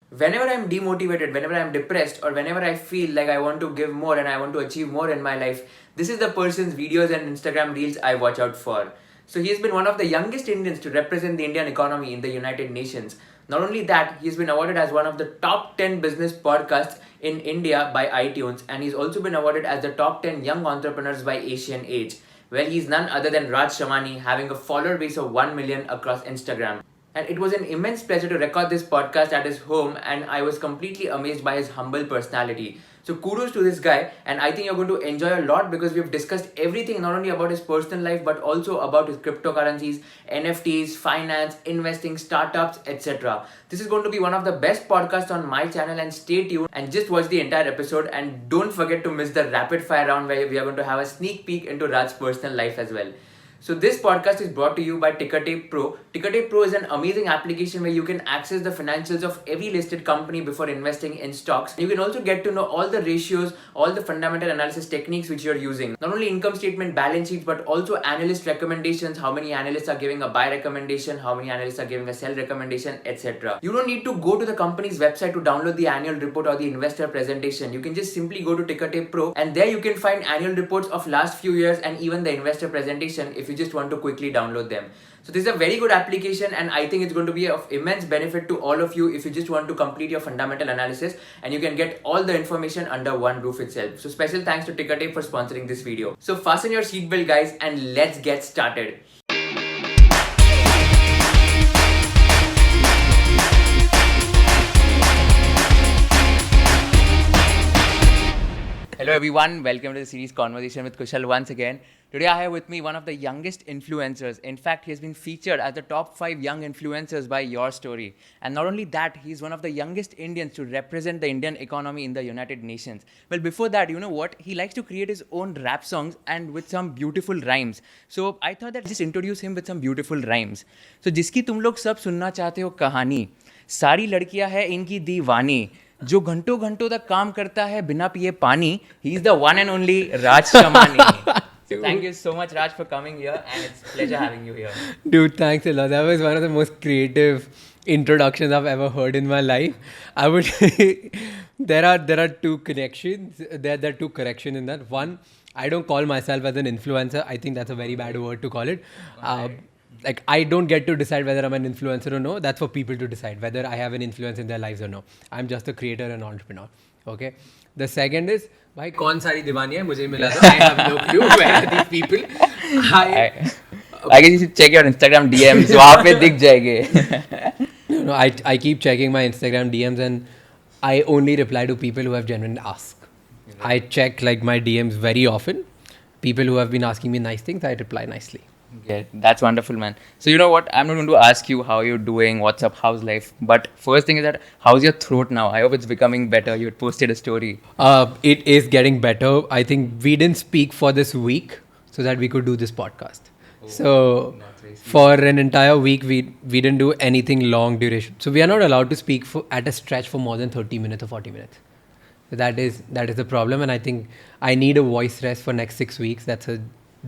Whenever I'm demotivated, whenever I'm depressed, or whenever I feel like I want to give more and I want to achieve more in my life, this is the person's videos and Instagram reels I watch out for. So he's been one of the youngest Indians to represent the Indian economy in the United Nations. Not only that, he's been awarded as one of the top 10 business podcasts in India by iTunes, and he's also been awarded as the top 10 young entrepreneurs by Asian Age. Well, he's none other than Raj Shamani, having a follower base of 1 million across Instagram. And it was an immense pleasure to record this podcast at his home, and I was completely amazed by his humble personality. So kudos to this guy, and I think you're going to enjoy a lot because we've discussed everything, not only about his personal life but also about his cryptocurrencies, NFTs, finance, investing, startups, etc. This is going to be one of the best podcasts on my channel, and stay tuned and just watch the entire episode, and don't forget to miss the rapid fire round where we are going to have a sneak peek into Raj's personal life as well. So this podcast is brought to you by Tickertape Pro. Tickertape Pro is an amazing application where you can access the financials of every listed company before investing in stocks. You can also get to know all the ratios, all the fundamental analysis techniques which you're using. Not only income statement, balance sheets, but also analyst recommendations, how many analysts are giving a buy recommendation, how many analysts are giving a sell recommendation, etc. You don't need to go to the company's website to download the annual report or the investor presentation. You can just simply go to Tickertape Pro, and there you can find annual reports of last few years and even the investor presentation if you just want to quickly download them. So this is a very good application, and I think it's going to be of immense benefit to all of you if you just want to complete your fundamental analysis, and you can get all the information under one roof itself. So special thanks to Tickertape for sponsoring this video. So fasten your seatbelt guys, and let's get started. Hello everyone, welcome to the series Conversation with Kushal once again. Today I have with me one of the youngest influencers. In fact, he has been featured as the top 5 young influencers by Your Story. And not only that, he's one of the youngest Indians to represent the Indian economy in the United Nations. Well, before that, you know what? He likes to create his own rap songs and with some beautiful rhymes. So I thought that just introduce him with some beautiful rhymes. So जिसकी तुम लोग सब सुनना चाहते हो कहानी, सारी लड़कियां है इनकी दीवानी, जो घंटों घंटों तक काम करता है बिना पिए पानी, he is the one and only Raj Shamani. So thank you so much, Raj, for coming here, and it's a pleasure having you here. Dude, thanks a lot. That was one of the most creative introductions I've ever heard in my life. I would there are two connections. There are two corrections in that. One, I don't call myself as an influencer. I think that's a very bad word to call it. Like I don't get to decide whether I'm an influencer or no. That's for people to decide whether I have an influence in their lives or no. I'm just a creator and entrepreneur. Okay. The second is, भाई कौन सारी दीवानी है मुझे मिला था. I have no clue where are these people. I guess you should check your Instagram DMs. वहाँ पे दिख जाएंगे. No, I keep checking my Instagram DMs, and I only reply to people who have genuinely asked. I check like my DMs very often. People who have been asking me nice things, I reply nicely. Yeah, that's wonderful, man. So you know what? I'm not going to ask you how you're doing, what's up, how's life. But first thing is that how's your throat now? I hope it's becoming better. You had posted a story. It is getting better. I think we didn't speak for this week so that we could do this podcast. So for an entire week, we didn't do anything long duration. So we are not allowed to speak at a stretch for more than 30 minutes or 40 minutes. So that is the problem, and I think I need a voice rest for next 6 weeks. That's a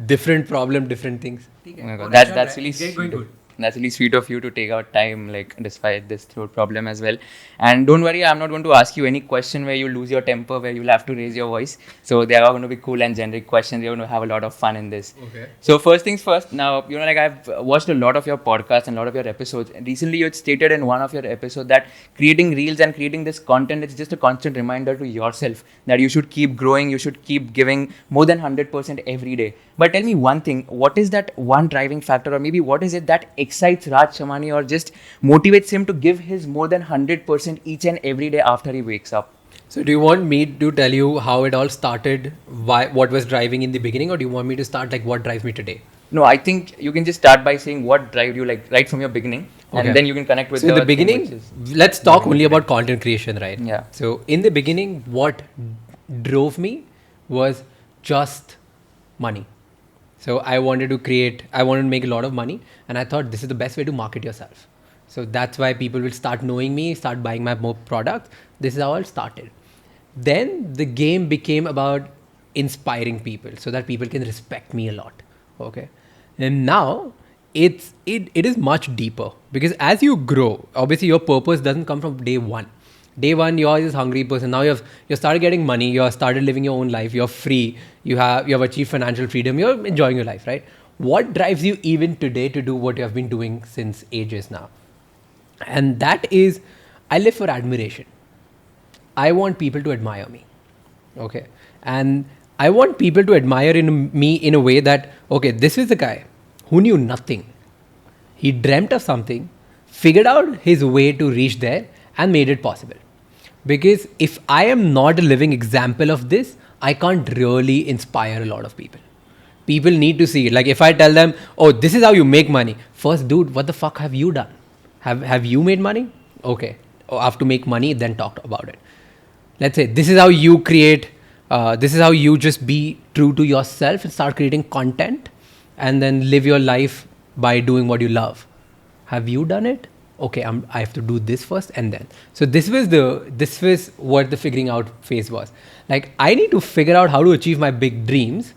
different problem, different things. Oh my God, that's really sweet. That's really sweet of you to take out time, like despite this throat problem as well. And don't worry, I'm not going to ask you any question where you lose your temper, where you'll have to raise your voice. So they are going to be cool and generic questions. You're going to have a lot of fun in this. Okay. So first things first. Now, you know, like I've watched a lot of your podcasts and a lot of your episodes. And recently, you had stated in one of your episodes that creating reels and creating this content is just a constant reminder to yourself that you should keep growing, you should keep giving more than 100% every day. But tell me one thing, what is that one driving factor, or maybe what is it that excites Raj Shamani or just motivates him to give his more than 100% each and every day after he wakes up? So do you want me to tell you how it all started, what was driving in the beginning, or do you want me to start like what drives me today? No, I think you can just start by saying what drives you, like right from your beginning, and then you can connect with so the beginning. Let's talk only about content creation, right? Yeah. So in the beginning, what drove me was just money. So I wanted to make a lot of money, and I thought this is the best way to market yourself. So that's why people will start knowing me, start buying my more products. This is how it started. Then the game became about inspiring people so that people can respect me a lot. Okay. And now it is much deeper, because as you grow, obviously your purpose doesn't come from day one. Day one, you're this hungry person. Now you started getting money. You started living your own life. You're free. You have achieved financial freedom. You're enjoying your life, right? What drives you even today to do what you have been doing since ages now? And that is, I live for admiration. I want people to admire me. Okay. And I want people to admire me in a way that, okay, this is the guy who knew nothing. He dreamt of something, figured out his way to reach there, and made it possible. Because if I am not a living example of this, I can't really inspire a lot of people. People need to see it. Like if I tell them, oh, this is how you make money. First, dude, what the fuck have you done? Have you made money? Okay. Oh, I have to make money, then talk about it. Let's say this is how you create, this is how you just be true to yourself and start creating content and then live your life by doing what you love. Have you done it? Okay, I have to do this first and then. So this was what the figuring out phase was. Like I need to figure out how to achieve my big dreams,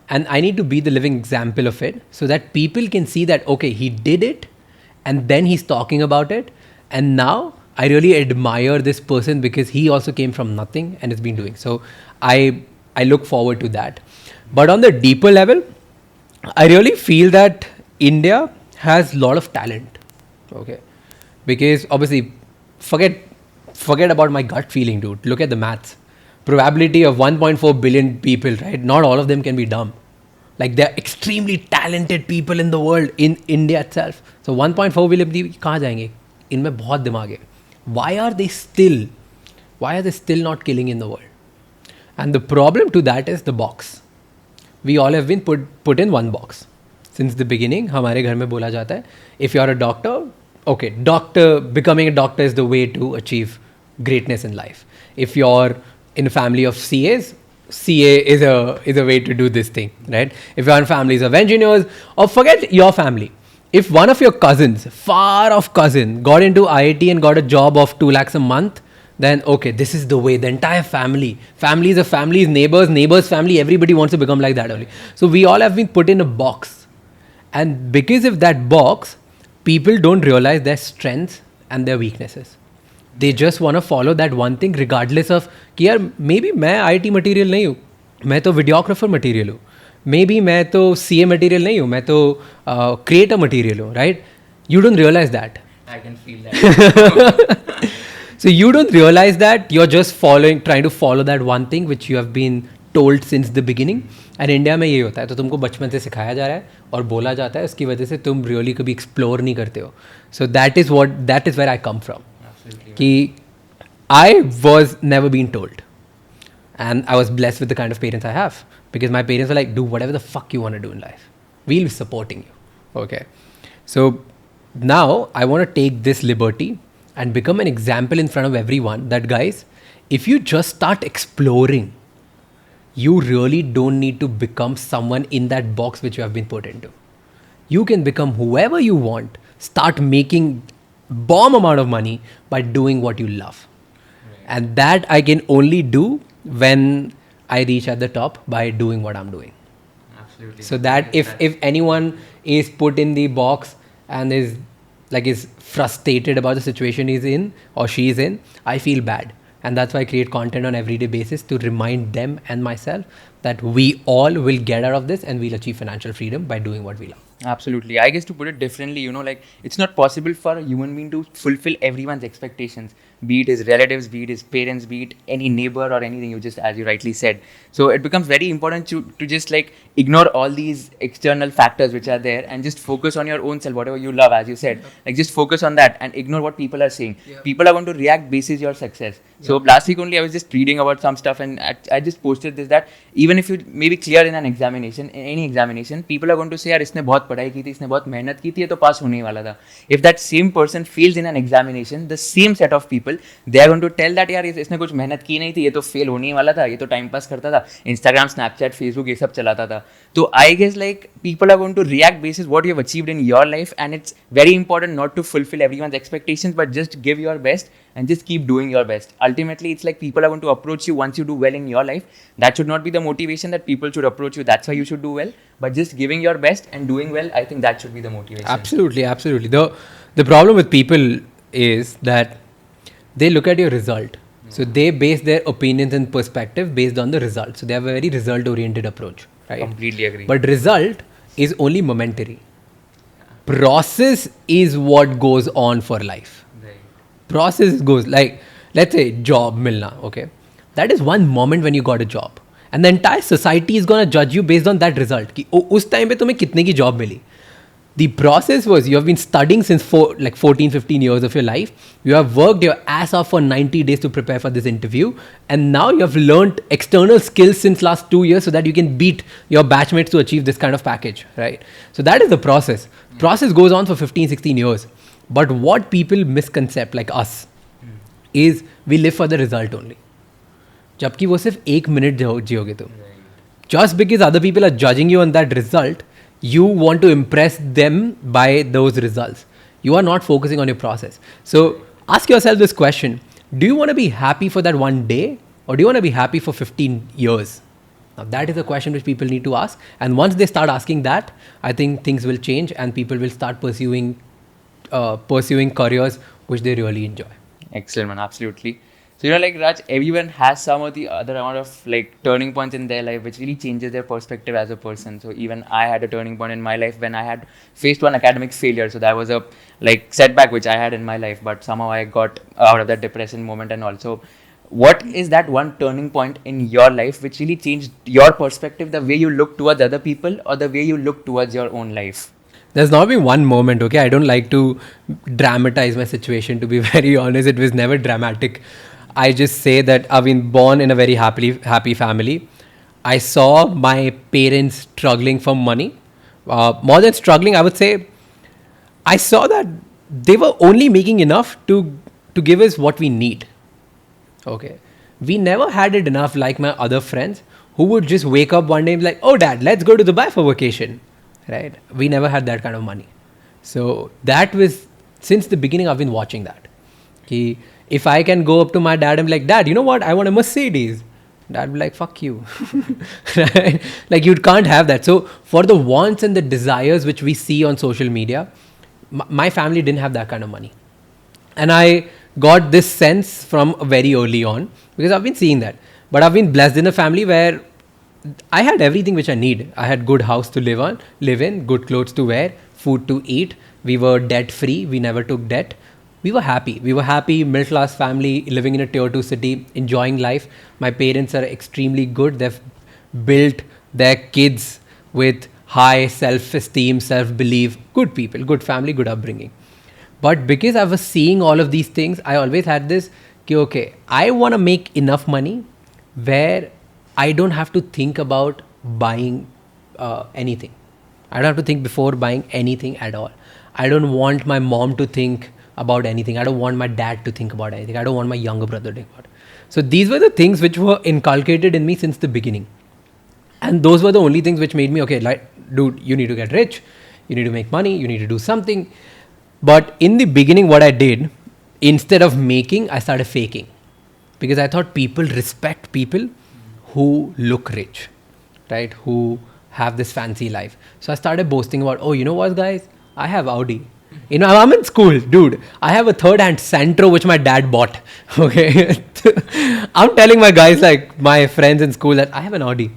and I need to be the living example of it so that people can see that, okay, he did it and then he's talking about it. And now I really admire this person because he also came from nothing and has been doing. So I look forward to that. But on the deeper level, I really feel that India has a lot of talent. Okay. Because obviously, forget about my gut feeling, dude. Look at the maths. Probability of 1.4 billion people, right? Not all of them can be dumb. Like there are extremely talented people in the world, in India itself. So 1.4 billion people, कहाँ जाएंगे? इनमें बहुत दिमाग है. Why are they still not killing in the world? And the problem to that is the box. We all have been put in one box. Since the beginning, हमारे घर में बोला जाता है, if you are a doctor, okay, becoming a doctor is the way to achieve greatness in life. If you're in a family of CAs, CA is a way to do this thing, right? If you're in families of engineers, or forget your family. If one of your cousins, far off cousin, got into IIT and got a job of 2 lakhs a month, then okay, this is the way. The entire family, families of families, neighbors, family, everybody wants to become like that only. So we all have been put in a box. And because of that box, people don't realize their strengths and their weaknesses. They just want to follow that one thing regardless of कि यार maybe मैं IT material नहीं हूँ, मैं तो videographer material हूँ, maybe मैं तो CA material नहीं हूँ, मैं तो creator material हूँ, right? You don't realize that. I can feel that. So you don't realize that you're just trying to follow that one thing which you have been told since the beginning. And India में ये होता है, तो तुमको बचपन से सिखाया जा रहा है और बोला जाता है, उसकी वजह से तुम रियली कभी एक्सप्लोर नहीं करते हो. So that is where I come from. कि I was never been told and I was blessed with the kind of parents I have, because my parents were like, do whatever the fuck you want to do in life. We'll be supporting you. Okay. So now I want to take this liberty and become an example in front of everyone that, guys, if you just start exploring, you really don't need to become someone in that box which you have been put into. You can become whoever you want. Start making bomb amount of money by doing what you love. Right. And that I can only do when I reach at the top by doing what I'm doing. Absolutely. So that if anyone is put in the box and is frustrated about the situation he's in or she is in, I feel bad. And that's why I create content on everyday basis to remind them and myself that we all will get out of this and we'll achieve financial freedom by doing what we love. Absolutely. I guess to put it differently, like it's not possible for a human being to fulfill everyone's expectations, be it his relatives, be it his parents, be it any neighbor or anything, as you rightly said. So it becomes very important to just like ignore all these external factors which are there and just focus on your own self, whatever you love, as you said. Like just focus on that and ignore what people are saying. Yeah. People are going to react basis your success. Yeah. So last week only I was just reading about some stuff and I just posted this, that even if you maybe clear in an examination, in any examination, people are going to say, yaar isne bahut पढ़ाई की थी, इसने बहुत मेहनत की थी, ये तो पास होने वाला था. If that same person fails in an examination, the same set of people, they are going to tell that यार इसने कुछ मेहनत की नहीं थी, ये तो फेल होने वाला था, ये तो टाइम पास करता था, Instagram, Snapchat, Facebook ये सब चलाता था. तो I guess like people are going to react basis what you have achieved in your life, and it's very important not to fulfill everyone's expectations, but just give your best and just keep doing your best. Ultimately, it's like people are going to approach you once you do well in your life. That should not be the motivation that people should approach you. That's why you should do well. But just giving your best and doing well, I think that should be the motivation. Absolutely, absolutely. The problem with people is that they look at your result. So they base their opinions and perspective based on the result. So they have a very result oriented approach, right? Completely agree. But result is only momentary. Process is what goes on for life. Right. Process goes like, let's say job milna, okay? That is one moment when you got a job. And the entire society is going to judge you based on that result. कि उस time पे तुम्हें कितने की job milli. The process was you have been studying since 14, 15 years of your life. You have worked your ass off for 90 days to prepare for this interview. And now you have learned external skills since last 2 years so that you can beat your batchmates to achieve this kind of package, right? So that is the process. Process goes on for 15, 16 years. But what people misconcept like us is we live for the result only. जबकि वो सिर्फ 1 minute जियोगे तुम. Just because other people are judging you on that result, you want to impress them by those results. You are not focusing on your process. So ask yourself this question. Do you want to be happy for that one day or do you want to be happy for 15 years? Now that is a question which people need to ask. And once they start asking that, I think things will change and people will start pursuing careers which they really enjoy. Excellent, man. Absolutely. So, like Raj, everyone has some or the other amount of like turning points in their life which really changes their perspective as a person. So even I had a turning point in my life when I had faced one academic failure. So that was a like setback which I had in my life, but somehow I got out of that depression moment. And also, what is that one turning point in your life which really changed your perspective, the way you look towards other people or the way you look towards your own life? There's not been one moment, okay? I don't like to dramatize my situation, to be very honest. It was never dramatic. I just say that I've been born in a very happy family. I saw my parents struggling for money. More than struggling, I would say, I saw that they were only making enough to give us what we need. Okay. We never had it enough like my other friends who would just wake up one day and be like, oh dad, let's go to Dubai for vacation. Right? We never had that kind of money. So that was, since the beginning, I've been watching that. If I can go up to my dad and be like, dad, you know what? I want a Mercedes. Dad will be like, fuck you. Right? Like you can't have that. So for the wants and the desires which we see on social media, my family didn't have that kind of money. And I got this sense from very early on because I've been seeing that. But I've been blessed in a family where I had everything which I need. I had good house to live in, good clothes to wear, food to eat. We were debt free. We never took debt. We were happy. Middle class family, living in a tier 2 city, enjoying life. My parents are extremely good. They've built their kids with high self-esteem, self-belief. Good people, good family, good upbringing. But because I was seeing all of these things, I always had this, okay, I want to make enough money where I don't have to think about buying anything. I don't have to think before buying anything at all. I don't want my mom to think about anything. I don't want my dad to think about anything. I don't want my younger brother to think about it. So these were the things which were inculcated in me since the beginning. And those were the only things which made me, okay, like, dude, you need to get rich. You need to make money. You need to do something. But in the beginning, what I did, instead of making, I started faking. Because I thought people respect people who look rich, right? Who have this fancy life. So I started boasting about, oh, you know what, guys? I have Audi. You know, I'm in school, dude. I have a third-hand Santro which my dad bought. Okay, I'm telling my guys, like my friends in school, that I have an Audi.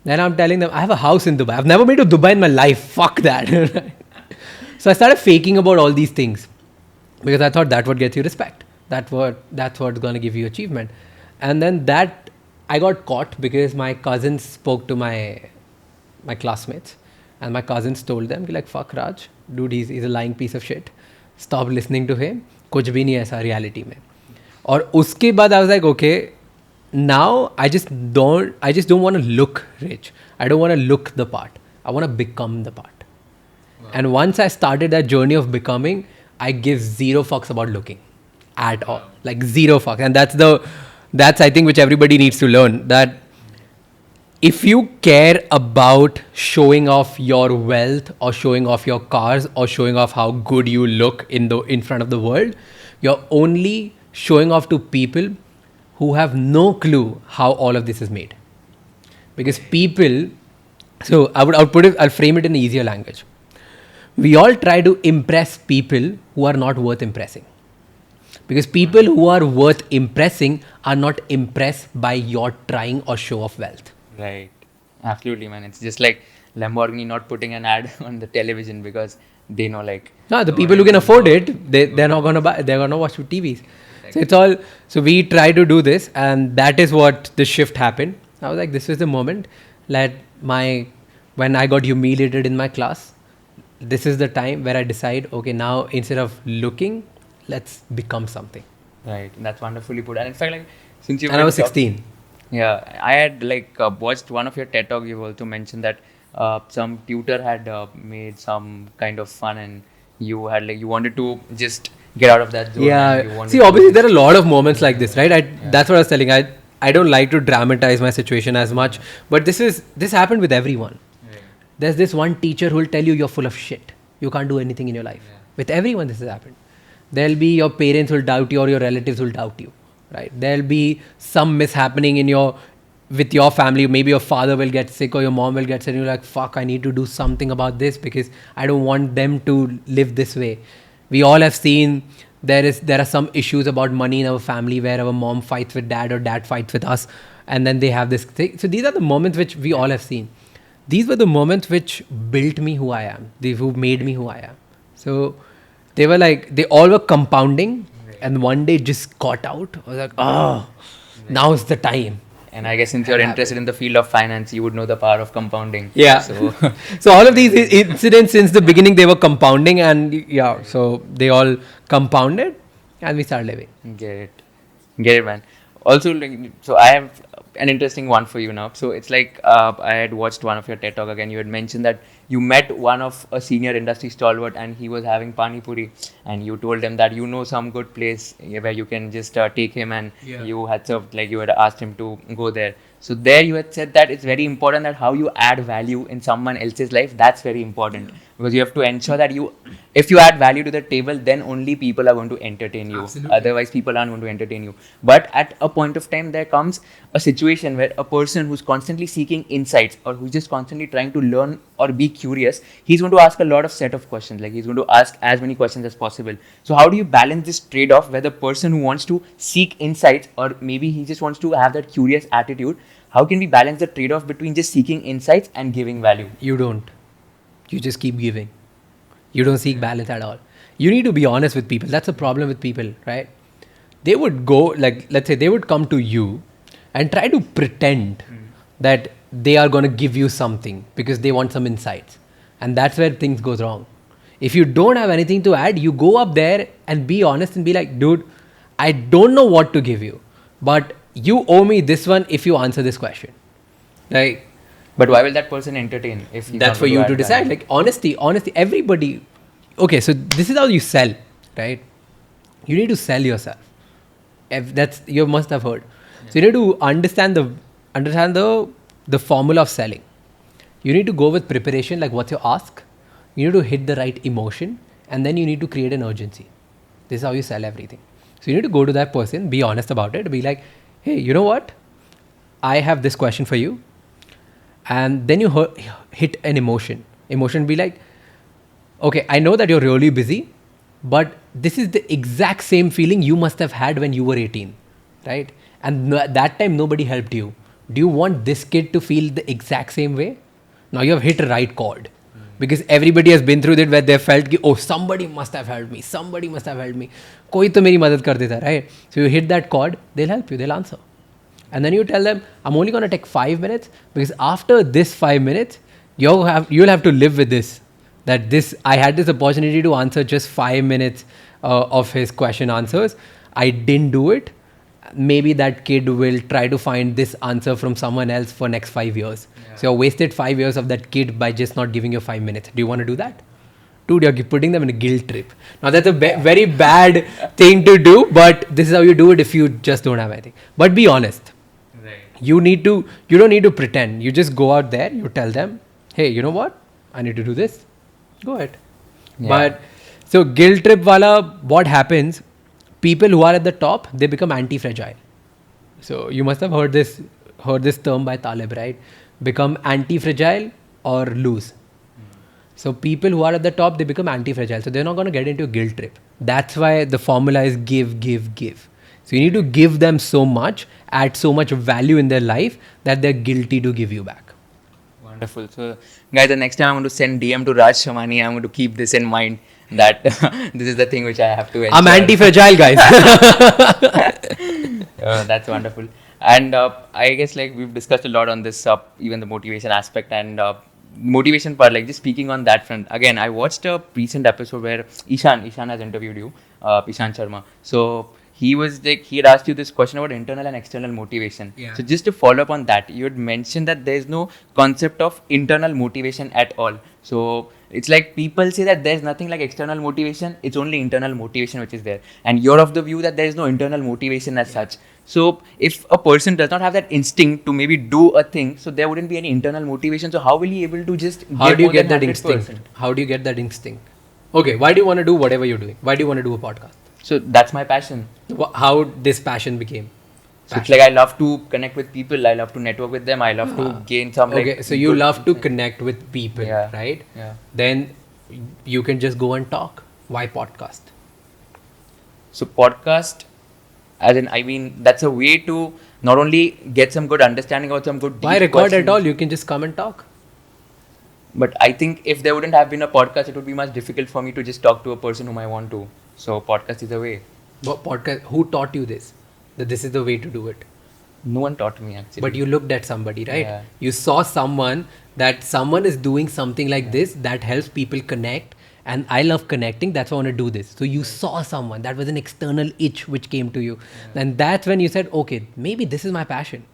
Then I'm telling them I have a house in Dubai. I've never been to Dubai in my life. Fuck that. So I started faking about all these things because I thought that would get you respect. That's what's going to give you achievement. And then that I got caught because my cousins spoke to my classmates. And my cousins told them, like, fuck Raj, dude, he's a lying piece of shit. Stop listening to him. कुछ भी नहीं ऐसा reality में. और उसके बाद I was like, okay, now I just don't want to look rich. I don't want to look the part. I want to become the part. Wow. And once I started that journey of becoming, I give zero fucks about looking at all. Like zero fucks. And that's I think which everybody needs to learn, that if you care about showing off your wealth or showing off your cars or showing off how good you look in front of the world, you're only showing off to people who have no clue how all of this is made. Because people, so I'll frame it in easier language. We all try to impress people who are not worth impressing. Because people who are worth impressing are not impressed by your trying or show of wealth. Right. Absolutely, man. It's just like Lamborghini not putting an ad on the television because they know, like, No, the people who can afford it, they're not gonna buy. They're gonna watch TVs. So it's all. So we try to do this, and that is what the shift happened. I was like, this is the moment. Let my when I got humiliated in my class, this is the time where I decide. Okay, now instead of looking, let's become something. Right. That's wonderfully put. And in fact, like, since you And I was 16. Yeah, I had like watched one of your TED talk. You've also mentioned that some tutor had made some kind of fun, and you had like you wanted to just get out of that zone. And you Yeah. wanted See, to obviously just- there are a lot of moments like this, right? That's what I was telling. I don't like to dramatize my situation as much, but this happened with everyone. There's this one teacher who will tell you you're full of shit. You can't do anything in your life. With everyone, this has happened. There'll be your parents will doubt you or your relatives will doubt you, right? There'll be some mishappening with your family. Maybe your father will get sick or your mom will get sick. And you're like, fuck, I need to do something about this because I don't want them to live this way. We all have seen there are some issues about money in our family where our mom fights with dad or dad fights with us, and then they have this thing. So these are the moments which we all have seen. These were the moments which built me who I am. Who made me who I am. So they were like, they all were compounding, and one day just got out. I was like, oh, now's the time. And I guess since you're interested in the field of finance, you would know the power of compounding. Yeah. So So all of these incidents since the beginning, they were compounding, and yeah, so they all compounded, and we started living. get it, man. Also, like, so I have an interesting one for you now. So it's like I had watched one of your TED talk again. You had mentioned that you met one of a senior industry stalwart, and he was having pani puri, and you told him that you know some good place where you can just take him, and you had served, like, you had asked him to go there. So there you had said that it's very important that how you add value in someone else's life. That's very important because you have to ensure that if you add value to the table, then only people are going to entertain you. Absolutely. Otherwise, people aren't going to entertain you. But at a point of time, there comes a situation where a person who's constantly seeking insights or who's just constantly trying to learn or be curious, he's going to ask a lot of set of questions. Like, he's going to ask as many questions as possible. So how do you balance this trade-off where the person who wants to seek insights, or maybe he just wants to have that curious attitude, how can we balance the trade-off between just seeking insights and giving value? You don't. You just keep giving. You don't seek balance at all. You need to be honest with people. That's a problem with people, right? They would go, like, let's say they would come to you and try to pretend that they are going to give you something because they want some insights. And that's where things goes wrong. If you don't have anything to add, you go up there and be honest and be like, dude, I don't know what to give you, but you owe me this one if you answer this question. Like, But why will that person entertain if he's that's not for going you add to decide. value? Like, honesty, everybody. Okay, so this is how you sell, right? You need to sell yourself. That's you must have heard. So you need to understand the formula of selling. You need to go with preparation, like what's your ask. You need to hit the right emotion, and then you need to create an urgency. This is how you sell everything. So you need to go to that person, be honest about it, be like, hey, you know what? I have this question for you. And then you hit an emotion. Emotion be like, okay, I know that you're really busy, but this is the exact same feeling you must have had when you were 18, right? And at that time, nobody helped you. Do you want this kid to feel the exact same way? Now you have hit a right chord. Because everybody has been through that where they felt, oh, somebody must have helped me. Somebody must have helped me. Koi to meri madad kar deta, right? So you hit that chord, they'll help you, they'll answer. And then you tell them, I'm only going to take 5 minutes because after this 5 minutes, you'll have to live with this. I had this opportunity to answer just 5 minutes of his question answers. I didn't do it. Maybe that kid will try to find this answer from someone else for next 5 years. Yeah. So you wasted 5 years of that kid by just not giving you 5 minutes. Do you want to do that? Dude, you're putting them in a guilt trip. Now that's a very bad thing to do, but this is how you do it if you just don't have anything. But be honest. You don't need to pretend. You just go out there, you tell them, hey, you know what? I need to do this. Go ahead. Yeah. But so guilt trip wala, what happens? People who are at the top, they become anti-fragile. So you must have heard this term by Taleb, right? Become anti-fragile or lose. So people who are at the top, they become anti-fragile. So they're not going to get into a guilt trip. That's why the formula is give, give, give. So you need to give them so much, add so much value in their life that they're guilty to give you back. Wonderful. So, guys, the next time I'm going to send DM to Raj Shamani, I'm going to keep this in mind that this is the thing which I have to ensure. I'm anti-fragile, guys. That's wonderful. And I guess like we've discussed a lot on this, even the motivation aspect and motivation part. Like just speaking on that front, again, I watched a recent episode where Ishan has interviewed you, Ishan Sharma. So he was like, he had asked you this question about internal and external motivation. Yeah. So just to follow up on that, you had mentioned that there is no concept of internal motivation at all. So it's like people say that there's nothing like external motivation, it's only internal motivation which is there. And you're of the view that there is no internal motivation as such. So if a person does not have that instinct to maybe do a thing, so there wouldn't be any internal motivation. So how will he able to just How do you more get than that 100%? instinct? How do you get that instinct? Okay, why do you want to do whatever you're doing? Why do you want to do a podcast? So that's my passion. How this passion became? So it's like I love to connect with people, I love to network with them, I love to gain some like... Okay, so you love to connect with people, Yeah. right? Yeah. Then you can just go and talk. Why podcast? So podcast, as in, I mean, that's a way to not only get some good understanding about some good... Why deep record questions, at all? You can just come and talk. But I think if there wouldn't have been a podcast, it would be much difficult for me to just talk to a person whom I want to. So podcast is a way. What podcast? Who taught you this? That this is the way to do it. No one taught me actually. But you looked at somebody, right? Yeah. You saw someone is doing something like this that helps people connect. And I love connecting. That's why I want to do this. So you saw someone. That was an external itch which came to you. And that's when you said, okay, maybe this is my passion.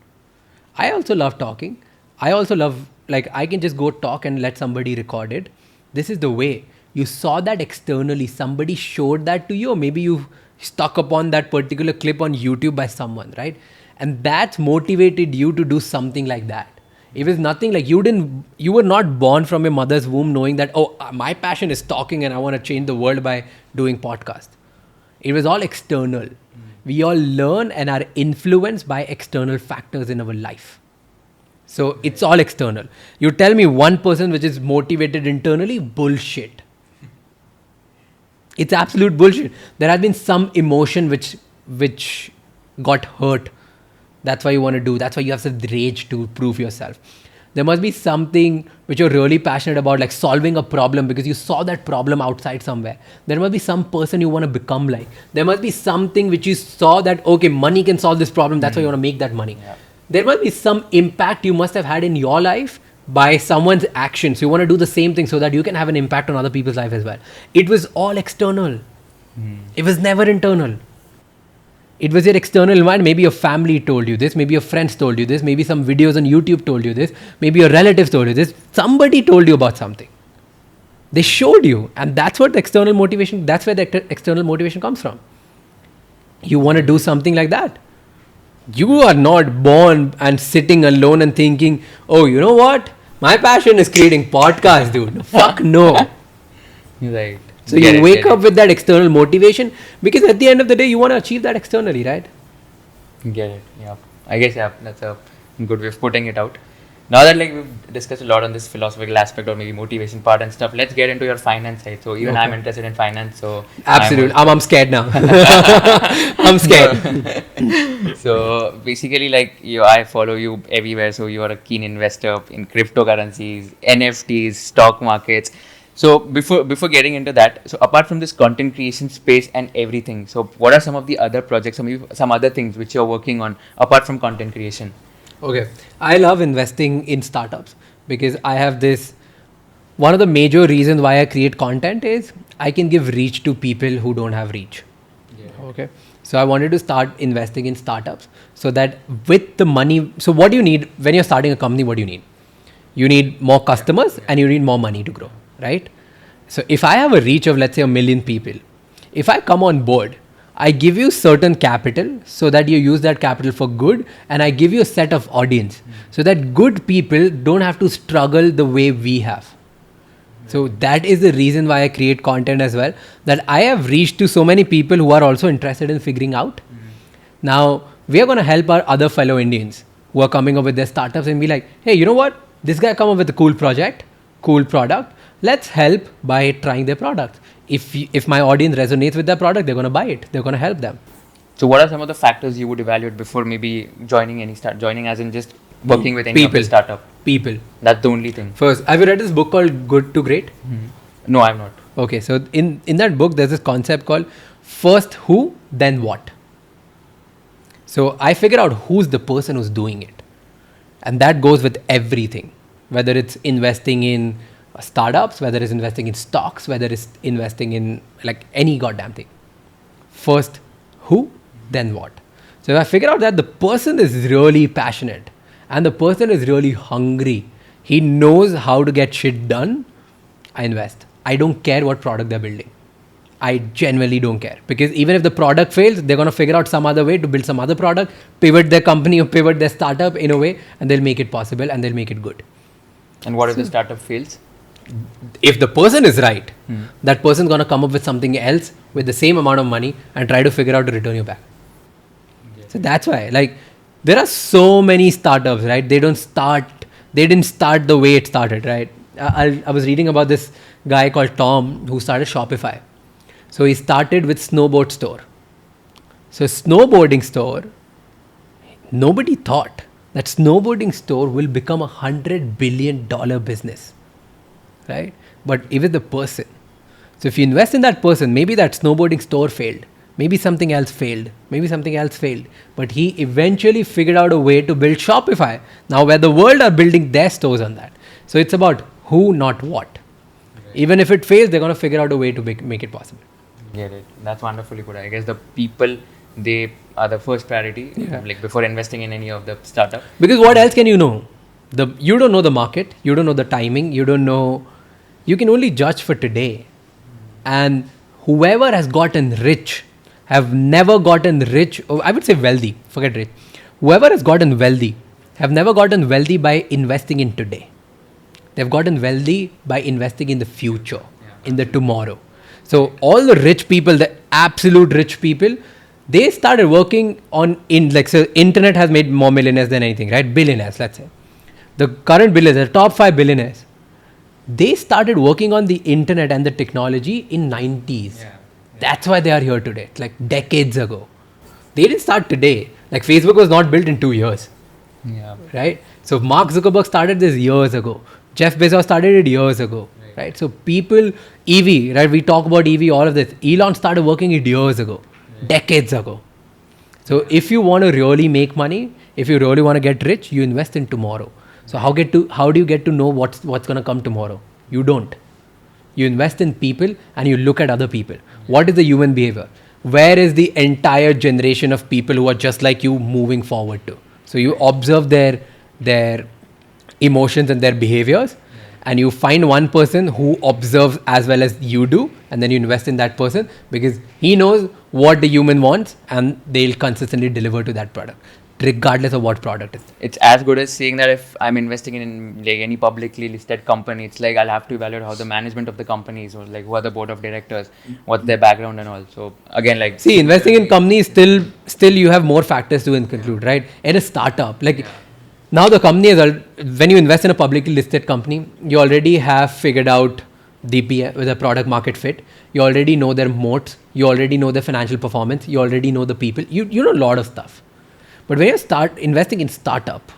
I also love talking. I also love, like, I can just go talk and let somebody record it. This is the way. You saw that externally. Somebody showed that to you, or maybe you stuck upon that particular clip on YouTube by someone, right? And that's motivated you to do something like that. It was nothing like you were not born from your mother's womb knowing that, oh, my passion is talking and I want to change the world by doing podcast. It was all external. We all learn and are influenced by external factors in our life. So it's all external. You tell me one person which is motivated internally, bullshit. It's absolute bullshit. There has been some emotion which got hurt. That's why you want to do. That's why you have some rage to prove yourself. There must be something which you're really passionate about, like solving a problem because you saw that problem outside somewhere. There must be some person you want to become like. There must be something which you saw that, okay, money can solve this problem. That's why you want to make that money. Yeah. There must be some impact you must have had in your life by someone's actions. You want to do the same thing so that you can have an impact on other people's life as well. It was all external. It was never internal. It was your external environment. Maybe your family told you this. Maybe your friends told you this. Maybe some videos on YouTube told you this. Maybe your relatives told you this. Somebody told you about something. They showed you. And that's what the external motivation, that's where the external motivation comes from. You want to do something like that. You are not born and sitting alone and thinking, oh, you know what? My passion is creating podcasts, dude. Fuck no. Right. So you wake up with that external motivation because at the end of the day, you want to achieve that externally, right? Get it. Yeah. I guess, yeah, that's a good way of putting it out. Now that like we've discussed a lot on this philosophical aspect or maybe motivation part and stuff, let's get into your finance side. So even I'm interested in finance. So absolutely. I'm scared now. I'm scared. So basically, like I follow you everywhere. So you are a keen investor in cryptocurrencies, NFTs, stock markets. So before getting into that, so apart from this content creation space and everything, so what are some of the other projects, some other things which you're working on apart from content creation? Okay. I love investing in startups because I have this, one of the major reasons why I create content is I can give reach to people who don't have reach. Yeah. Okay. So I wanted to start investing in startups so that with the money, so what do you need when you're starting a company? What do you need? You need more customers and you need more money to grow, right? So if I have a reach of, let's say, 1 million people, if I come on board, I give you certain capital so that you use that capital for good, and I give you a set of audience so that good people don't have to struggle the way we have. So that is the reason why I create content as well, that I have reached to so many people who are also interested in figuring out. Now, we are going to help our other fellow Indians who are coming up with their startups and be like, hey, you know what? This guy come up with a cool project, cool product. let's help by trying their product. If my audience resonates with their product, they're going to buy it. They're going to help them. So what are some of the factors you would evaluate before maybe joining as in just working with any of the startup? People. That's the only thing. First, have you read this book called Good to Great? No, I'm not. Okay, so in that book, there's this concept called first who, then what. So I figure out who's the person who's doing it. And that goes with everything, whether it's investing in startups, whether it's investing in stocks, whether it's investing in like any goddamn thing. First who, then what. So if I figure out that the person is really passionate and the person is really hungry, he knows how to get shit done, I invest. I don't care what product they're building. I genuinely don't care, because even if the product fails, they're going to figure out some other way to build some other product, pivot their company or pivot their startup in a way, and they'll make it possible and they'll make it good. And what if the startup fails? If the person is right, that person's going to come up with something else with the same amount of money and try to figure out to return you back. So that's why, like, there are so many startups, right? They didn't start the way it started, right? I was reading about this guy called Tom who started Shopify. So he started with snowboard store. So snowboarding store, nobody thought that snowboarding store will become $100 billion business, right? But even the person. So if you invest in that person, maybe that snowboarding store failed. Maybe something else failed. But he eventually figured out a way to build Shopify. Now where the world are building their stores on that. So it's about who, not what. Right. Even if it fails, they're going to figure out a way to make it possible. Get it. That's wonderfully put. I guess the people, they are the first priority, like before investing in any of the startup. Because what else can you know? You don't know the market. You don't know the timing. You don't know. You can only judge for today. And whoever has gotten rich have never gotten rich. Or I would say wealthy. Forget rich. Whoever has gotten wealthy have never gotten wealthy by investing in today. They've gotten wealthy by investing in the future, in the tomorrow. So all the rich people, the absolute rich people, they started working so internet has made more millionaires than anything, right? Billionaires, let's say. The current billionaires, the top 5 billionaires, they started working on the internet and the technology in 90s. Yeah. That's why they are here today, like decades ago. They didn't start today. Like Facebook was not built in 2 years. Yeah. Right? So Mark Zuckerberg started this years ago. Jeff Bezos started it years ago. Right? So people, EV, right? We talk about EV, all of this. Elon started working it years ago, decades ago. So if you want to really make money, if you really want to get rich, you invest in tomorrow. So how do you get to know what's going to come tomorrow? You don't. You invest in people and you look at other people. What is the human behavior? Where is the entire generation of people who are just like you moving forward to? So you observe their emotions and their behaviors. And you find one person who observes as well as you do, and then you invest in that person because he knows what the human wants and they'll consistently deliver to that product, regardless of what product it is. It's as good as saying that if I'm investing in like any publicly listed company, it's like I'll have to evaluate how the management of the company is, or like who are the board of directors, what's their background and all. So again, like see, investing in companies still you have more factors to include, right? In a startup, like. Now the company when you invest in a publicly listed company, you already have figured out the product market fit. You already know their moats. You already know their financial performance. You already know the people. You know a lot of stuff. But when you start investing in startup,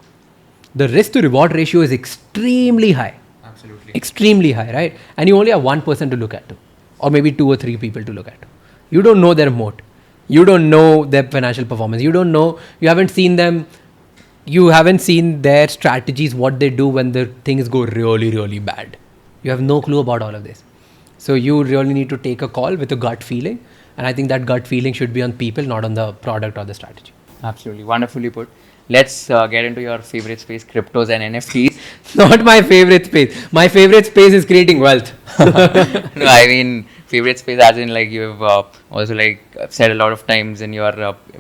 the risk to reward ratio is extremely high. Absolutely. Extremely high, right? And you only have one person to look at, or maybe 2 or 3 people to look at. You don't know their moat. You don't know their financial performance. You don't know. You haven't seen them. You haven't seen their strategies, what they do when the things go really, really bad. You have no clue about all of this. So you really need to take a call with a gut feeling. And I think that gut feeling should be on people, not on the product or the strategy. Absolutely. Wonderfully put. Let's get into your favorite space, cryptos and NFTs. Not my favorite space. My favorite space is creating wealth. No, I mean, favorite space, as in like you've also like said a lot of times in your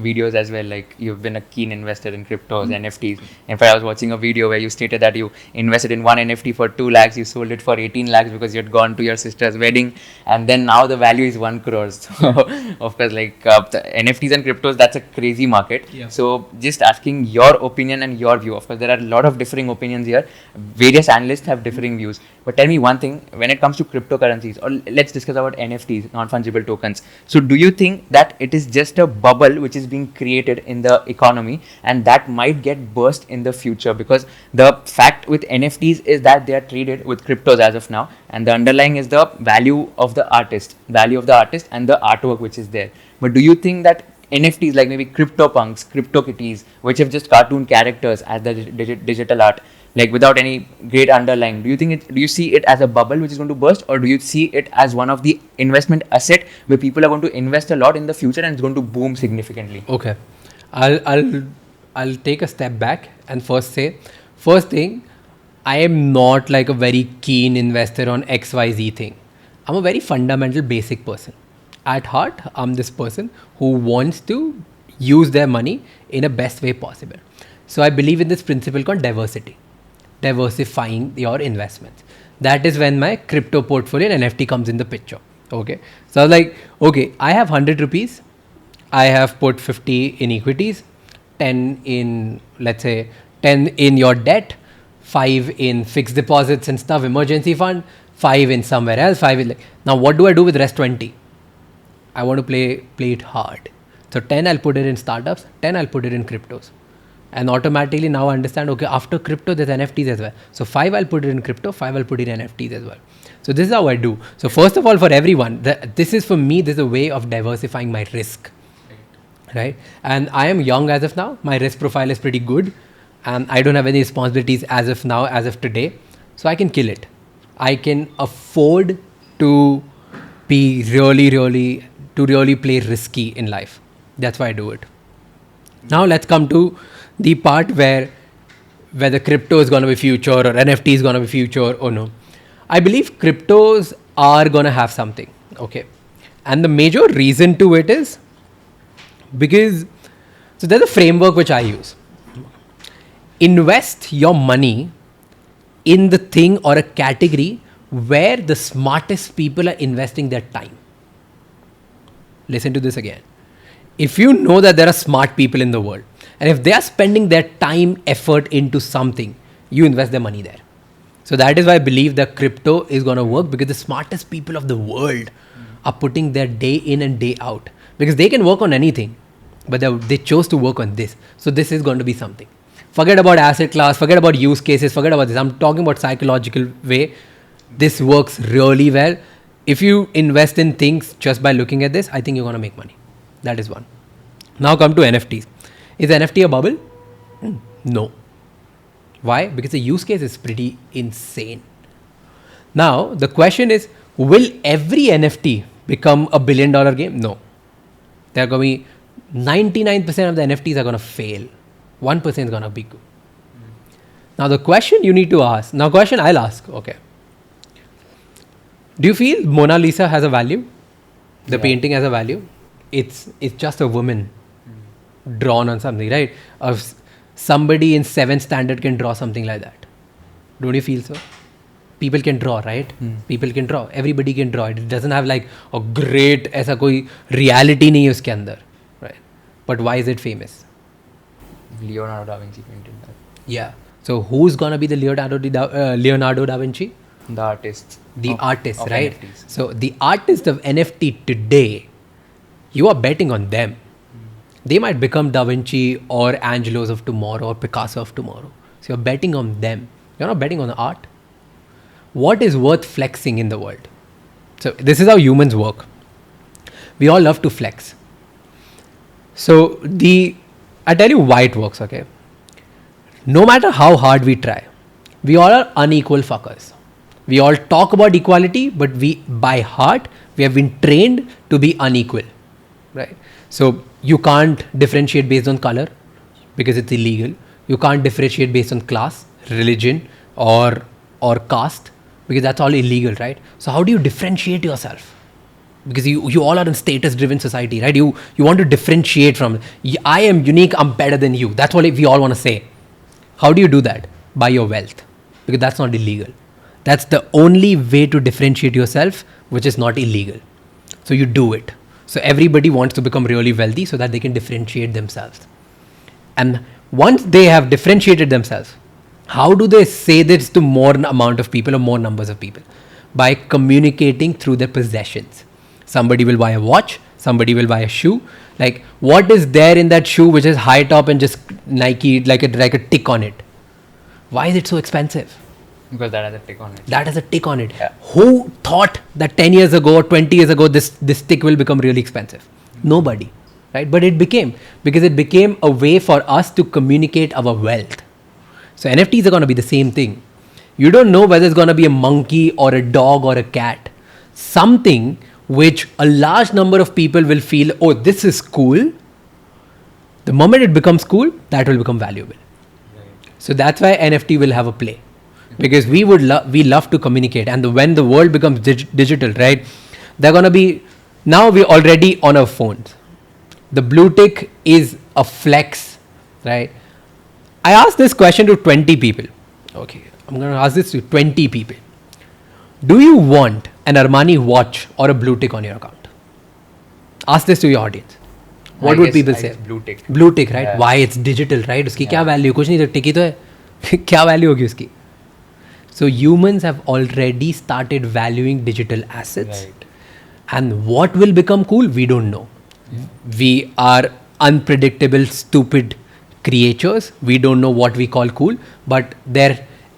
videos as well, like you've been a keen investor in cryptos, NFTs. In fact, I was watching a video where you stated that you invested in one NFT for 2 lakhs, you sold it for 18 lakhs because you had gone to your sister's wedding, and then now the value is 1 crore. So of course, like the NFTs and cryptos, that's a crazy market. Yeah. So just asking your opinion and your view. Of course, there are a lot of differing opinions here. Various analysts have differing views. But tell me one thing, when it comes to cryptocurrencies, or let's discuss about NFTs, non-fungible tokens. So do you think that it is just a bubble which is being created in the economy and that might get burst in the future? Because the fact with NFTs is that they are traded with cryptos as of now, and the underlying is the value of the artist and the artwork which is there. But do you think that NFTs like maybe CryptoPunks, CryptoKitties, which have just cartoon characters as the digital art, like without any great underlying, do you see it as a bubble which is going to burst, or do you see it as one of the investment asset where people are going to invest a lot in the future and it's going to boom significantly? Okay, I'll take a step back and first thing, I am not like a very keen investor on XYZ thing. I'm a very fundamental basic person. At heart, I'm this person who wants to use their money in a best way possible. So I believe in this principle called diversifying your investments. That is when my crypto portfolio and NFT comes in the picture. Okay. So I was like, okay, I have 100 rupees. I have put 50 in equities, 10 in, let's say, 10 in your debt, 5 in fixed deposits and stuff, emergency fund, 5 in somewhere else, 5 in like, now what do I do with rest 20? I want to play it hard. So 10 I'll put it in startups, 10 I'll put it in cryptos. And automatically now I understand, okay, after crypto there's NFTs as well. So 5 I'll put it in crypto, 5 I'll put it in NFTs as well. So this is how I do. So first of all, for everyone, this is for me, this is a way of diversifying my risk. Right? And I am young as of now. My risk profile is pretty good. And I don't have any responsibilities as of now, as of today. So I can kill it. I can afford to be really play risky in life. That's why I do it. Now let's come to the part where whether crypto is going to be future or NFT is going to be future or no. I believe cryptos are going to have something. Okay. And the major reason to it is because, so there's a framework which I use. Invest your money in the thing or a category where the smartest people are investing their time. Listen to this again. If you know that there are smart people in the world, and if they are spending their time, effort into something, you invest their money there. So that is why I believe that crypto is going to work, because the smartest people of the world are putting their day in and day out, because they can work on anything, but they chose to work on this. So this is going to be something. Forget about asset class, forget about use cases, forget about this. I'm talking about psychological way. This works really well. If you invest in things just by looking at this, I think you're going to make money. That is one. Now come to NFTs. Is NFT a bubble? No. Why? Because the use case is pretty insane. Now, the question is, will every NFT become a $1 billion game? No. There are going to be 99% of the NFTs are going to fail. 1% is going to be good. Now, the question you need to ask, question I'll ask, okay. Do you feel Mona Lisa has a value? The painting has a value? It's just a woman drawn on something, right? Somebody in 7th standard can draw something like that. Don't you feel so? People can draw, right? People can draw. Everybody can draw. It doesn't have like a great ऐसा कोई reality नहीं है उसके अंदर, right? But why is it famous? Leonardo da Vinci painted that. Yeah. So who's gonna be the Leonardo da Vinci? The artist. The artist, right? NFTs. So the artist of NFT today, you are betting on them. They might become Da Vinci or Angelos of tomorrow or Picasso of tomorrow. So you're betting on them. You're not betting on the art. What is worth flexing in the world? So this is how humans work. We all love to flex. So I tell you why it works, okay? No matter how hard we try, we all are unequal fuckers. We all talk about equality, but by heart, we have been trained to be unequal, right? So you can't differentiate based on color because it's illegal. You can't differentiate based on class, religion, or caste because that's all illegal, right? So how do you differentiate yourself? because you all are in status driven society, right? You want to differentiate from, I am unique, I'm better than you. That's what we all want to say. How do you do that? By your wealth, because that's not illegal. That's the only way to differentiate yourself, which is not illegal. So you do it. So everybody wants to become really wealthy so that they can differentiate themselves. And once they have differentiated themselves, how do they say this to more amount of people or more numbers of people? By communicating through their possessions. Somebody will buy a watch, somebody will buy a shoe. Like, what is there in that shoe which is high top and just Nike, like a tick on it? Why is it so expensive? Because that has a tick on it. That has a tick on it. Yeah. Who thought that 10 years ago or 20 years ago this tick will become really expensive? Nobody, right? But it became, because it became a way for us to communicate our wealth. So NFTs are going to be the same thing. You don't know whether it's going to be a monkey or a dog or a cat. Something which a large number of people will feel, oh, this is cool. The moment it becomes cool, that will become valuable. Right. So that's why NFT will have a play. Because we love to communicate, and when the world becomes digital, right? They're gonna be, now we're already on our phones. The blue tick is a flex, right? I asked this question to 20 people. Okay, I'm gonna ask this to 20 people. Do you want an Armani watch or a blue tick on your account? Ask this to your audience. What would people say? Blue tick. Blue tick, right? Yeah. Why? It's digital, right? उसकी क्या value? कुछ नहीं, तो टिक ही तो है. क्या value होगी उसकी? So humans have already started valuing digital assets. Right. And what will become cool, we don't know. Yeah. We are unpredictable, stupid creatures. We don't know what we call cool. But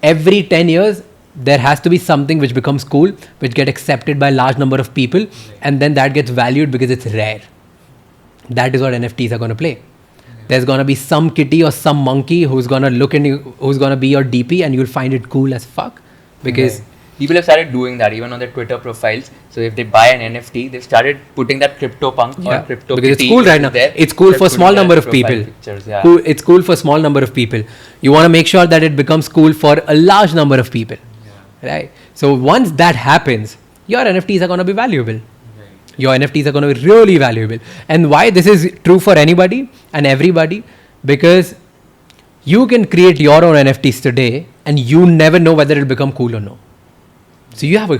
every 10 years, there has to be something which becomes cool, which get accepted by a large number of people. Right. And then that gets valued because it's rare. That is what NFTs are going to play. Yeah. There's going to be some kitty or some monkey who's going to look in, who's going to be your DP, and you'll find it cool as fuck. Because people have started doing that even on their Twitter profiles. So if they buy an NFT, they've started putting that CryptoPunk or Crypto because Kitty. It's cool right now. It's cool for small number of people. Pictures, yeah. Cool. It's cool for small number of people. You want to make sure that it becomes cool for a large number of people. Yeah. Right? So once that happens, your NFTs are going to be valuable. Right. Your NFTs are going to be really valuable. And why this is true for anybody and everybody? Because you can create your own NFTs today and you never know whether it'll become cool or no. So you have a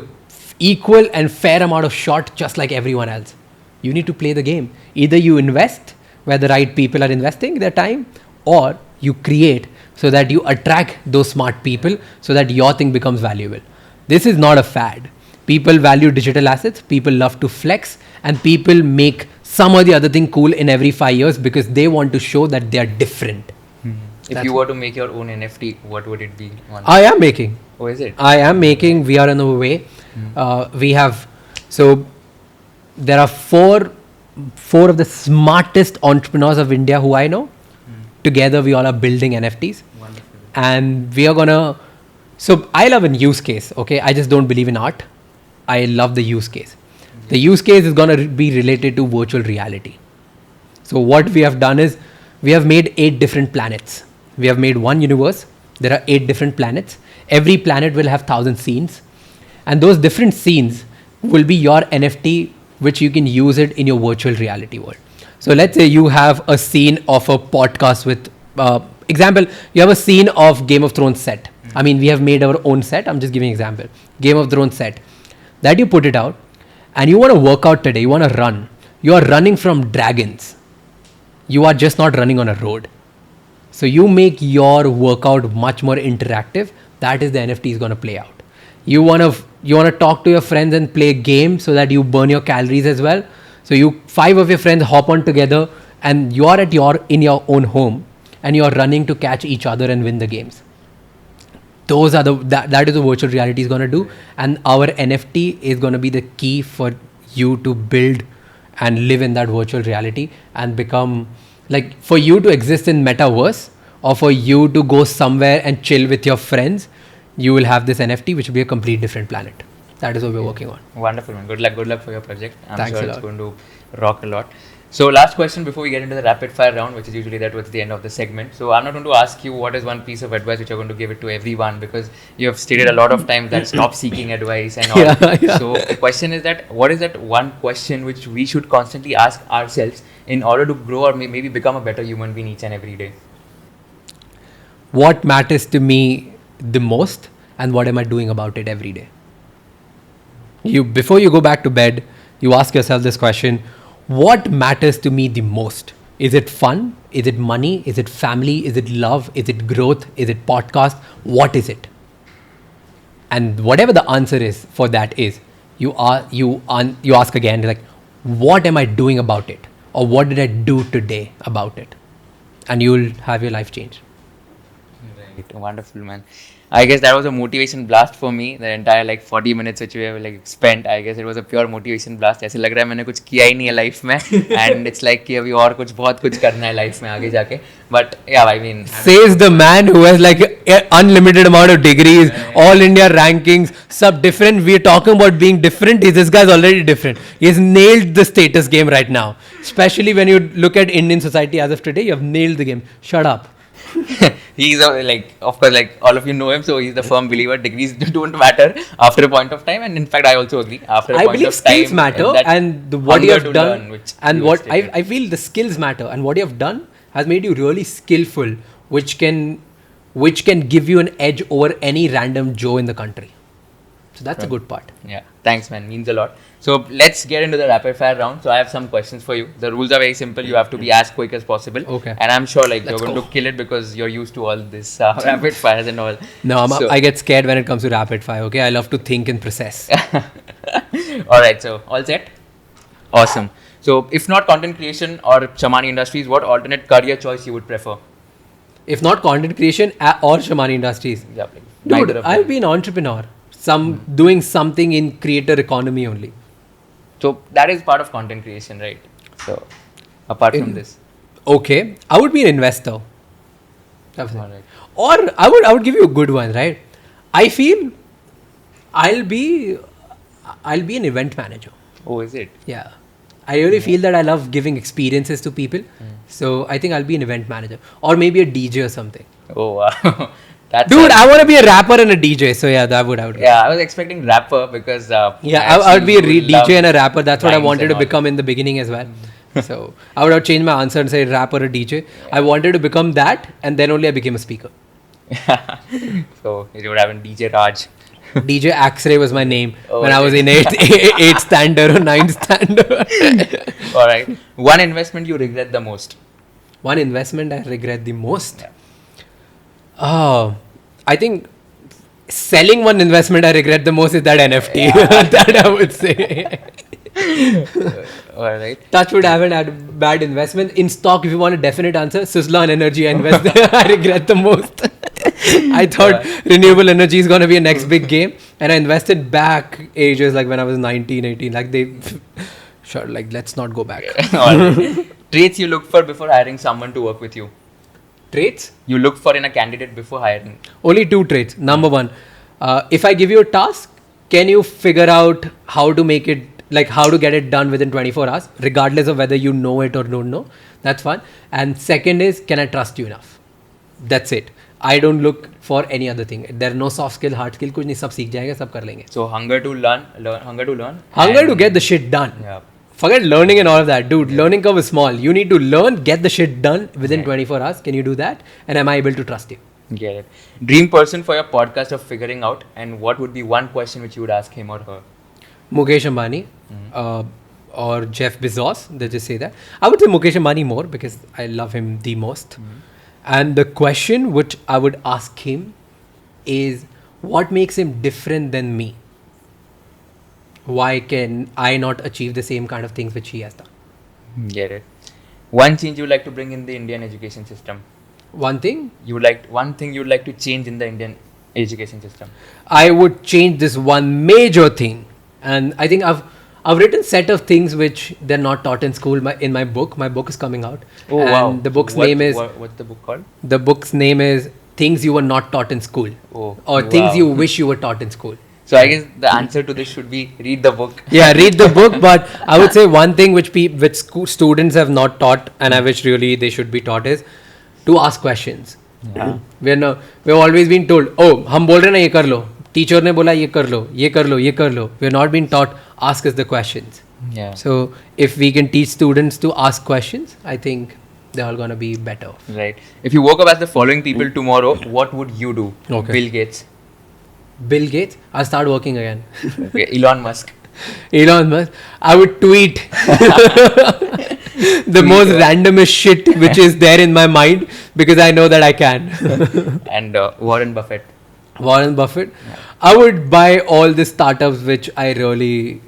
equal and fair amount of shot just like everyone else. You need to play the game. Either you invest where the right people are investing their time, or you create so that you attract those smart people so that your thing becomes valuable. This is not a fad. People value digital assets, people love to flex, and people make some or the other thing cool in every 5 years because they want to show that they are different. If you were to make your own NFT, what would it be? I am making. Oh, is it? I am making. We are on the way. We have, so there are four of the smartest entrepreneurs of India who I know. Together we all are building NFTs. Wonderful. And we are gonna, so I love a use case, okay? I just don't believe in art. I love the use case. The use case is gonna be related to virtual reality. So what we have done is, we have made 8 different planets. We have made one universe. There are 8 different planets. Every planet will have 1,000 scenes. And those different scenes will be your NFT, which you can use it in your virtual reality world. So let's say you have a scene of a podcast with, example, you have a scene of Game of Thrones set. I mean, we have made our own set. I'm just giving an example. Game of Thrones set. That you put it out and you want to work out today. You want to run. You are running from dragons. You are just not running on a road. So you make your workout much more interactive. That is the NFT is going to play out. You want to talk to your friends and play a game so that you burn your calories as well. So 5 of your friends hop on together and you are in your own home and you are running to catch each other and win the games. Those are that is what virtual reality is going to do. And our NFT is going to be the key for you to build and live in that virtual reality and become, like, for you to exist in metaverse or for you to go somewhere and chill with your friends, you will have this NFT which will be a complete different planet. That is what we're working on. Wonderful, man. Good luck for your project. I'm Thanks sure a it's lot. going to rock a lot. So last question before we get into the rapid fire round, which is usually that towards the end of the segment. So I'm not going to ask you what is one piece of advice which you're going to give it to everyone, because you have stated a lot of times that stop seeking advice and all. Yeah. So the question is that what is that one question which we should constantly ask ourselves in order to grow or maybe become a better human being each and every day? What matters to me the most, and what am I doing about it every day? Before you go back to bed, you ask yourself this question: what matters to me the most? Is it fun? Is it money? Is it family? Is it love? Is it growth? Is it podcast? What is it? And whatever the answer is for that is, you ask again, like, what am I doing about it? Or what did I do today about it? And you'll have your life change. Right, wonderful, man. I guess that was a motivation blast for me. The entire like 40 minutes which we have like spent, I guess it was a pure motivation blast. ऐसे लग रहा है मैंने कुछ किया ही नहीं है life में, and it's like कि अभी और कुछ बहुत कुछ करना है लाइफ में आगे जाके. But yeah, I mean, Says the man who has like unlimited amount of degrees, all India rankings, sub different. We are talking about being different. This guy's already different. He has nailed the status game right now. Especially when you look at Indian society as of today, you have nailed the game. Shut up. he's like, of course, like all of you know him, so he's the firm believer degrees don't matter after a point of time, and in fact I also agree after a I point believe of skills time, matter, and what you have done, and what I I feel the skills matter, and what you have done has made you really skillful, which can give you an edge over any random Joe in the country. So that's a good part. Yeah, thanks, man. Means a lot. So let's get into the rapid fire round. So I have some questions for you. The rules are very simple. You have to be as quick as possible. Okay. And I'm sure like Let's you're going go. to kill it because you're used to all this rapid fires and all. No, I get scared when it comes to rapid fire. Okay, I love to think and process. All right. So all set. Awesome. So if not content creation or Shamani Industries, what alternate career choice you would prefer? If not content creation or Shamani Industries, Yeah, dude, I'll be an entrepreneur. Doing something in creator economy only. So that is part of content creation, right? So apart from this. Okay, I would be an investor. That's it. Alright. Or I would give you a good one, right? I feel I'll be an event manager. Oh, is it? Yeah. I really feel that I love giving experiences to people. So I think I'll be an event manager. Or maybe a DJ or something. Oh, wow. Dude, I want to be a rapper and a DJ. So yeah, I would. Yeah, I was expecting rapper because... yeah, I would be a DJ and a rapper. That's what I rhymes wanted and to all. become in the beginning as well. So I would have changed my answer and say rapper or DJ. I wanted to become that, and then only I became a speaker. So you would have a DJ Raj. DJ Axray was my name Oh, when I was in 8th standard or 9th standard. All right. One investment you regret the most? One investment I regret the most. Oh, I think selling one investment I regret the most is that NFT. That I would say. All right. Touchwood, I haven't had bad investment. In stock, if you want a definite answer, Suzlon Energy I invest there. I regret the most. I thought renewable energy is going to be a next big game. And I invested back ages like when I was 19, 18. Like sure, like let's not go back. All right. Traits you look for before hiring someone to work with you? Traits? You look for in a candidate before hiring? Only 2 traits. Number 1, if I give you a task, can you figure out how to make it, like how to get it done within 24 hours, regardless of whether you know it or don't know? That's one. And second is, can I trust you enough? That's it. I don't look for any other thing. There are no soft skill, hard skill, कुछ नहीं, सब सीख जाएंगे, सब कर लेंगे. So hunger to learn. Hunger to get the shit done. Yeah. Forget learning and all of that. Dude, learning curve is small. You need to learn, get the shit done within 24 hours. Can you do that? And am I able to trust you? Get it. Dream person for your podcast of figuring out, and what would be one question which you would ask him or her? Mukesh Ambani or Jeff Bezos, they just say that. I would say Mukesh Ambani more because I love him the most. And the question which I would ask him is, what makes him different than me? Why can I not achieve the same kind of things which he has done? Get it. One change you would like to bring in the Indian education system? One thing, One thing you'd like to change in the Indian education system? I would change this one major thing. And I think I've written set of things which they're not taught in school in my book. My book is coming out. Oh, and wow. The book's name is... What's the book called? The book's name is Things You Were Not Taught in School. Oh, Or wow. Things You Wish You Were Taught in School. So I guess the answer to this should be read the book. Yeah, read the book. But I would say one thing which students have not taught, and I wish really they should be taught, is to ask questions. Yeah. We've always been told, oh, हम बोल रहे ना ये कर लो, teacher ने बोला ये कर लो, ये कर लो, ये कर लो. We're not being taught, ask us the questions. Yeah. So if we can teach students to ask questions, I think they're all gonna be better. Right. If you woke up as the following people tomorrow, what would you do? Okay. Bill Gates. Bill Gates, I'll start working again. Okay. Elon Musk. Elon Musk, I would tweet the most randomest shit which is there in my mind because I know that I can. And Warren Buffett. Warren Buffett, I would buy all the startups which I really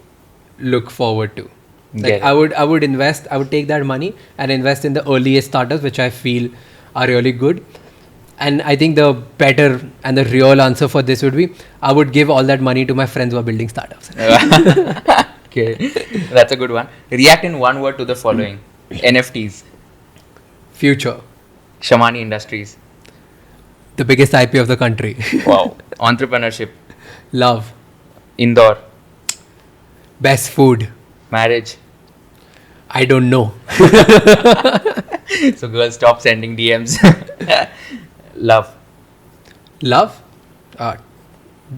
look forward to. Like Get it. I would invest, I would take that money and invest in the earliest startups which I feel are really good. And I think the better and the real answer for this would be I would give all that money to my friends who are building startups. Okay. That's a good one. React in one word to the following. NFTs. Future, Shamani Industries. the biggest IP of the country. Wow. Entrepreneurship. Love, Indore. best food. Marriage. I don't know. So girls, stop sending DMs. Love. Love,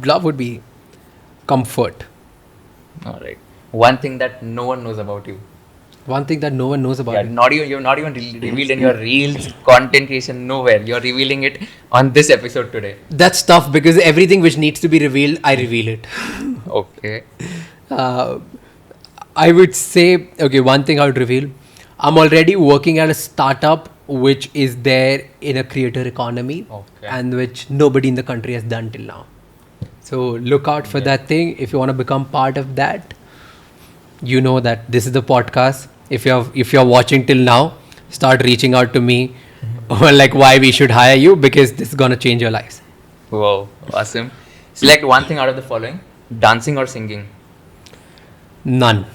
love would be comfort. Alright. One thing that no one knows about you. One thing that no one knows about Yeah, it. you're not even revealed in your reels, content creation, nowhere. You're revealing it on this episode today. That's tough because everything which needs to be revealed, I reveal it. Okay. I would say, okay, one thing I would reveal. I'm already working at a startup which is there in a creator economy Okay. and which nobody in the country has done till now. So look out for that thing. If you want to become part of that, you know that this is the podcast. If you're watching till now, start reaching out to me or like why we should hire you because this is gonna change your lives. Wow. Awesome. Select one thing out of the following. Dancing or singing. None.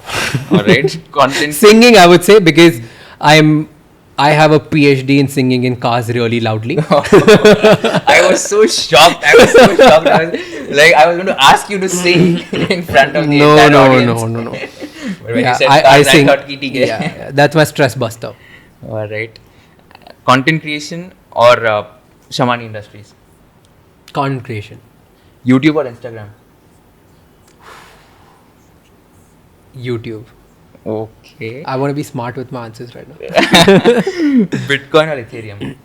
Alright. Content. Singing, I would say, because I have a PhD in singing in cars really loudly. I was so shocked. I was going to ask you to sing in front of the entire audience. No. But when Yeah, you said I cars, sing. I thought, "Ki, theek hai." Yeah, that's my stress buster. Alright. Content creation or Shamani Industries. Content creation. YouTube or Instagram. YouTube. Okay. I want to be smart with my answers right now. Bitcoin or Ethereum.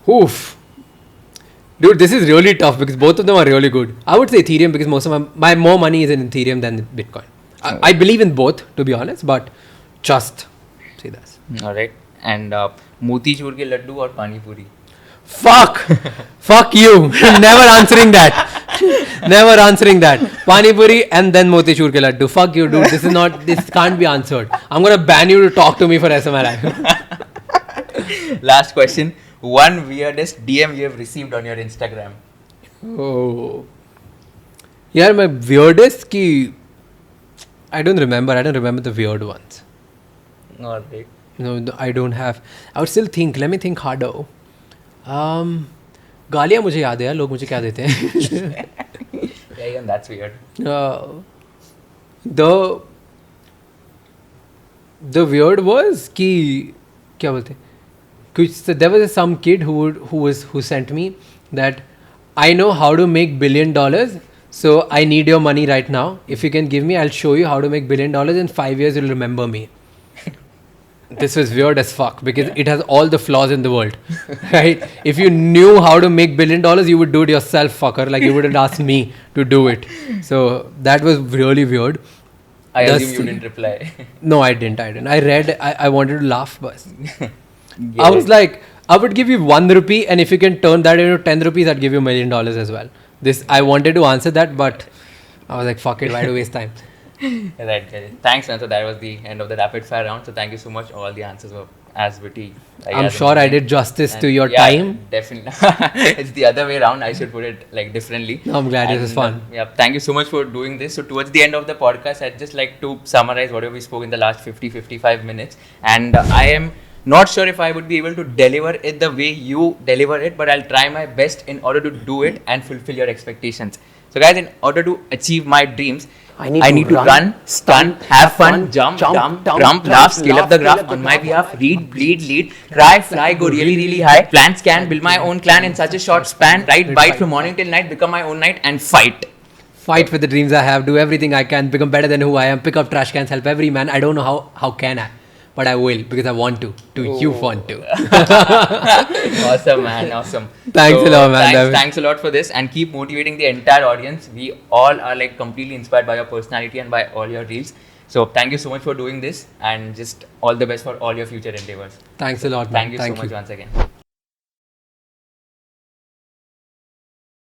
Oof. Dude, this is really tough because both of them are really good. I would say Ethereum because most of my more money is in Ethereum than Bitcoin. I believe in both, to be honest, but just say that. Alright. And Motichur ke laddu or Pani Puri. Fuck! Fuck you! Never answering that. Never answering that. Pani Puri and then Motichur ke laddu. Fuck you, dude. This can't be answered. I'm gonna ban you to talk to me for rest of my life. Last question. One weirdest DM you have received on your Instagram. Oh. Yeah, my weirdest ki... I don't remember the weird ones. Alright. No, I don't have. I would still think. Let me think harder. गालियाँ मुझे याद है यार लोग मुझे क्या देते हैं. Yeah, even that's weird. The weird was कि क्या बोलते हैं कुछ there was some kid who sent me that I know how to make $1 billion, so I need your money right now. If you can give me, I'll show you how to make $1 billion. In 5 years, you'll remember me. This was weird as fuck because it has all the flaws in the world, right? If you knew how to make $1 billion, you would do it yourself, fucker. Like you wouldn't ask me to do it. So that was really weird. I assume you didn't reply. No, I didn't. I read. I wanted to laugh, but I was like, I would give you 1 rupee, and if you can turn that into 10 rupees, I'd give you $1 million as well. I wanted to answer that, but I was like, fuck it, why do waste time? Right. Thanks, man. So that was the end of the rapid fire round. So thank you so much. All the answers were as witty. I'm sure I did justice to your time. Definitely. It's the other way around. I should put it like differently. I'm glad it was fun. Yeah. Thank you so much for doing this. So towards the end of the podcast, I'd just like to summarize whatever we spoke in the last 55 minutes. And I am not sure if I would be able to deliver it the way you deliver it, but I'll try my best in order to do it and fulfill your expectations. So guys, in order to achieve my dreams, I need to run, stunt, have fun, jump, laugh, scale up the graph on my behalf, read, bleed, lead, cry, fly, go really, really high, plan, scan, build my own clan in such a short span, ride, bite from morning till night, become my own knight, and fight. Fight for the dreams I have, do everything I can, become better than who I am, pick up trash cans, help every man. I don't know how can I, but I will because I want to. Do you want to? Awesome, man. Awesome. Thanks a lot, man. Thanks a lot for this, and keep motivating the entire audience. We all are like completely inspired by your personality and by all your reels. So thank you so much for doing this, and just all the best for all your future endeavors. Thanks a lot, man. Thank you so much once again.